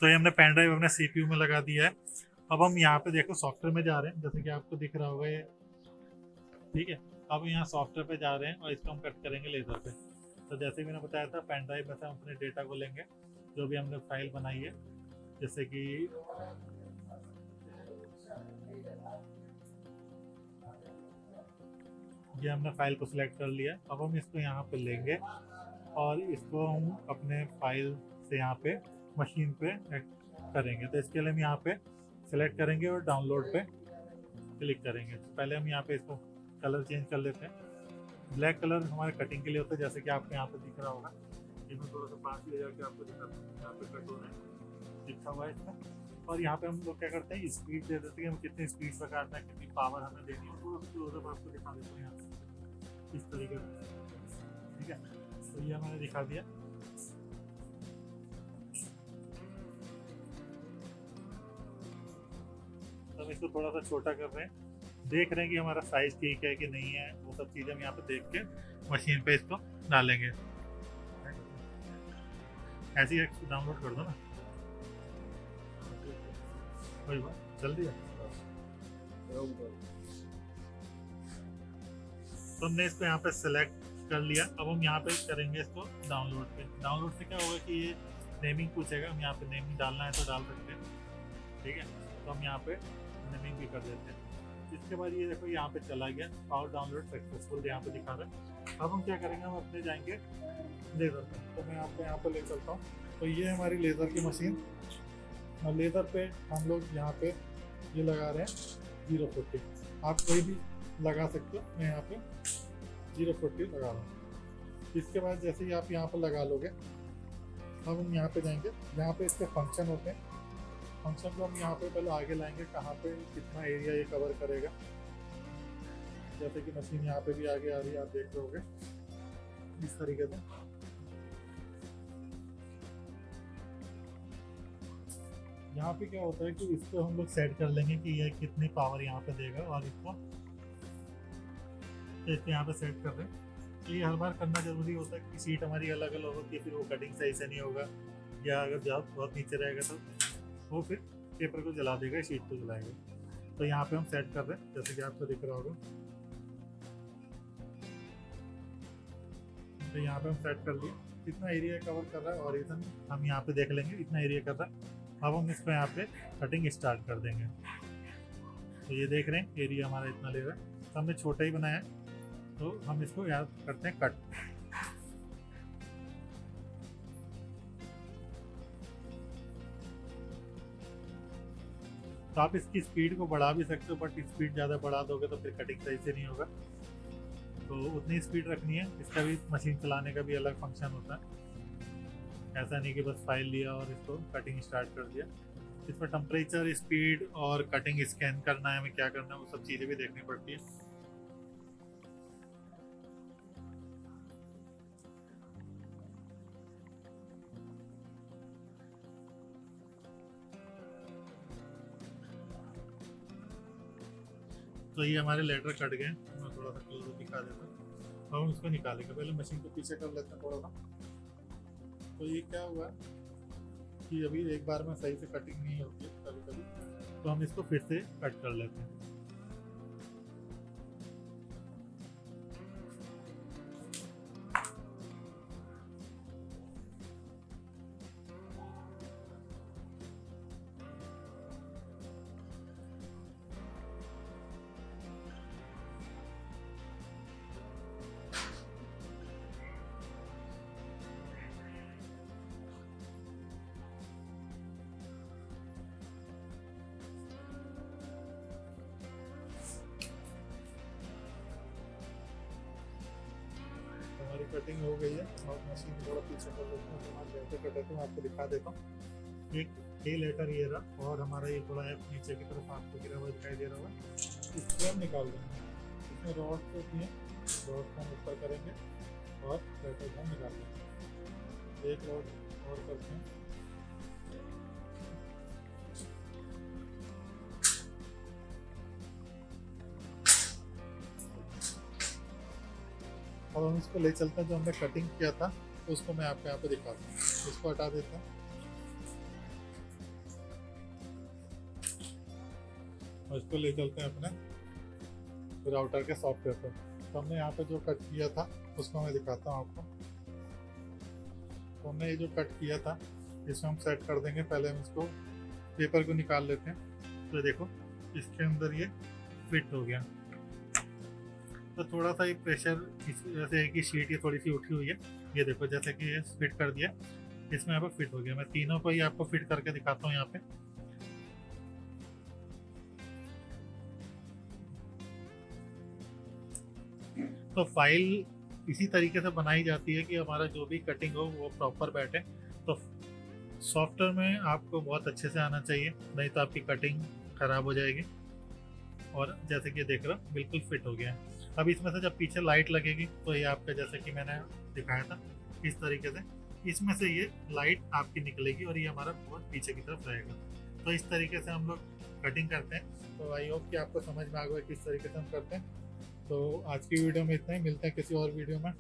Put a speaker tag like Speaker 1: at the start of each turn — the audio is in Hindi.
Speaker 1: तो ये हमने पेन ड्राइव अपने सीपीयू में लगा दिया है। अब हम यहाँ पे देखो सॉफ्टवेयर में जा रहे हैं, जैसे कि आपको दिख रहा होगा ये, ठीक है। अब यहाँ सॉफ्टवेयर पे जा रहे हैं और इसको हम कट करेंगे लेज़र पे। तो जैसे मैंने बताया था, पेन ड्राइव में से हम अपने डेटा को लेंगे, जो भी हमने फाइल बनाई है, जैसे कि ये हमने फाइल को सिलेक्ट कर लिया। अब हम इसको यहाँ पे लेंगे और इसको हम अपने फाइल से यहाँ पे मशीन पे करेंगे। तो इसके लिए हम यहाँ पे सिलेक्ट करेंगे और डाउनलोड पे क्लिक करेंगे। तो पहले हम यहाँ पे इसको कलर चेंज कर लेते हैं। ब्लैक कलर हमारे कटिंग के लिए होता है, जैसे कि आपको यहाँ पे दिख रहा होगा। ये मैं थोड़ा सा पास ले जाके आपको दिखाता हूँ। यहाँ पे कटोन है लिखा हुआ है इसका। और यहाँ पे हम लोग क्या करते हैं, स्पीड दे देते हैं कि हम कितनी स्पीड पर काटना है, कितनी पावर हमें देनी है, तो क्लोजअप आपको दिखा देते हैं यहाँ पे इस तरीके से, ठीक है। तो ये मैंने दिखा दिया। तो हम इसको थोड़ा सा छोटा कर रहे हैं, देख रहे हैं कि हमारा साइज ठीक है कि नहीं है, वो सब चीज़ें हम यहाँ पे देख के मशीन पे इसको डालेंगे। ऐसे ही डाउनलोड कर दो ना, कोई बात जल्दी है। तो हमने इसको यहाँ पे सेलेक्ट कर लिया। अब हम यहाँ पे करेंगे इसको डाउनलोड पे। डाउनलोड से क्या होगा कि ये नेमिंग पूछेगा, हम यहाँ पे नेमिंग डालना है तो डाल सकते हैं, ठीक है। तो हम यहाँ पे नेमिंग भी कर देते हैं। इसके बाद ये देखो यहाँ पे चला गया, पावर डाउनलोड सक्सेसफुल यहाँ पे दिखा रहा है। अब हम क्या करेंगे, हम अपने जाएंगे लेज़र पे। तो मैं आपको यहाँ पे ले चलता हूँ। तो ये हमारी लेज़र की मशीन, और लेज़र पे हम लोग यहाँ पे ये लगा रहे हैं 040। आप कोई भी लगा सकते हो, मैं यहाँ पे 040 लगा रहा हूँ। इसके बाद जैसे ही आप यहाँ पर लगा लोगे, अब हम यहाँ पे जाएंगे, यहाँ पे इसके फंक्शन होते हैं। फंक्शन को हम यहाँ पे पहले आगे लाएंगे, कहाँ पे कितना एरिया ये कवर करेगा। जैसे कि मशीन यहाँ पे भी आगे आ रही है, आप देख रहे होगे इस तरीके से। यहाँ पे क्या होता है कि इसको हम लोग सेट कर लेंगे कि ये कितनी पावर यहाँ पे देगा, और इसको यहाँ पे सेट कर रहे हैं। तो ये हर बार करना जरूरी होता है कि सीट हमारी अलग अलग होती है, फिर वो कटिंग सही से नहीं होगा, या अगर जब बहुत नीचे रहेगा तो वो फिर पेपर को जला देगा, शीट को जलाएगा। तो यहाँ पे हम सेट कर रहे हैं, जैसे कि आपको दिख रहा होगा। तो यहाँ पे हम सेट कर लिए कितना एरिया कवर कर रहा है, ऑरिजिन हम यहाँ पे देख लेंगे इतना एरिया कर रहा है। अब हम इसको यहाँ पे कटिंग स्टार्ट कर देंगे। तो ये देख रहे हैं एरिया हमारा इतना ले रहा है, तो हमने छोटा ही बनाया है, तो हम इसको यहाँ करते हैं कट। तो आप इसकी स्पीड को बढ़ा भी सकते हो, बट स्पीड ज़्यादा बढ़ा दोगे तो फिर कटिंग सही से नहीं होगा। तो उतनी स्पीड रखनी है। इसका भी मशीन चलाने का भी अलग फंक्शन होता है, ऐसा नहीं कि बस फाइल लिया और इसको कटिंग स्टार्ट कर दिया। इसमें टेम्परेचर, स्पीड और कटिंग स्कैन करना है, हमें क्या करना है, वो सब चीज़ें भी देखनी पड़ती है। तो ये हमारे लेटर कट गए, मैं थोड़ा सा क्लोज दिखा देता हूँ। अब हम इसको निकालेंगे, पहले मशीन को पीछे कर लेते हैं थोड़ा सा। तो ये क्या हुआ कि अभी एक बार में सही से कटिंग नहीं होती है कभी कभी, तो हम इसको फिर से कट कर लेते हैं। हमारी कटिंग हो गई है, और मशीन थोड़ा पीछे कर लेते हैं। हमारे लेटर कट देता हूँ, आपको दिखा देता हूँ। एक ए लेटर ये रहा, और हमारा ये थोड़ा है नीचे की तरफ आपको गिरा हुआ दिखाई दे रहा होगा। इसको हम निकाल देंगे। इसमें रॉड होती है, रॉड को हम ऊपर करेंगे और लेटर को निकाल देंगे। एक रॉड और करते हैं। अब हम इसको ले चलते हैं, जो हमने कटिंग किया था तो उसको मैं आपको यहाँ पे दिखाता हूँ। इसको हटा देता हूँ। और इसको ले चलते हैं अपने राउटर के सॉफ्टवेयर पर। तो हमने यहाँ पे जो कट किया था उसको मैं दिखाता हूँ आपको। तो हमने ये जो कट किया था इसमें हम सेट कर देंगे। पहले हम इसको पेपर को निकाल लेते हैं। तो देखो इसके अंदर ये फिट हो गया। तो थोड़ा सा ये प्रेशर जैसे कि शीट ये थोड़ी सी उठी हुई है, ये देखो जैसे कि ये फिट कर दिया, इसमें यहाँ पर फिट हो गया। मैं तीनों को ही आपको फिट करके दिखाता हूँ यहाँ पे। तो फाइल इसी तरीके से बनाई जाती है कि हमारा जो भी कटिंग हो वो प्रॉपर बैठे। तो सॉफ्टवेयर में आपको बहुत अच्छे से आना चाहिए, नहीं तो आपकी कटिंग खराब हो जाएगी। और जैसे कि देख रहे हो बिल्कुल फिट हो गया है। अब इसमें से जब पीछे लाइट लगेगी तो ये आपका जैसे कि मैंने दिखाया था इस तरीके से इसमें से ये लाइट आपकी निकलेगी और ये हमारा बोर्ड पीछे की तरफ रहेगा। तो इस तरीके से हम लोग कटिंग करते हैं। तो आई होप कि आपको समझ में आ गया किस तरीके से हम करते हैं। तो आज की वीडियो में इतना ही, मिलते हैं किसी और वीडियो में।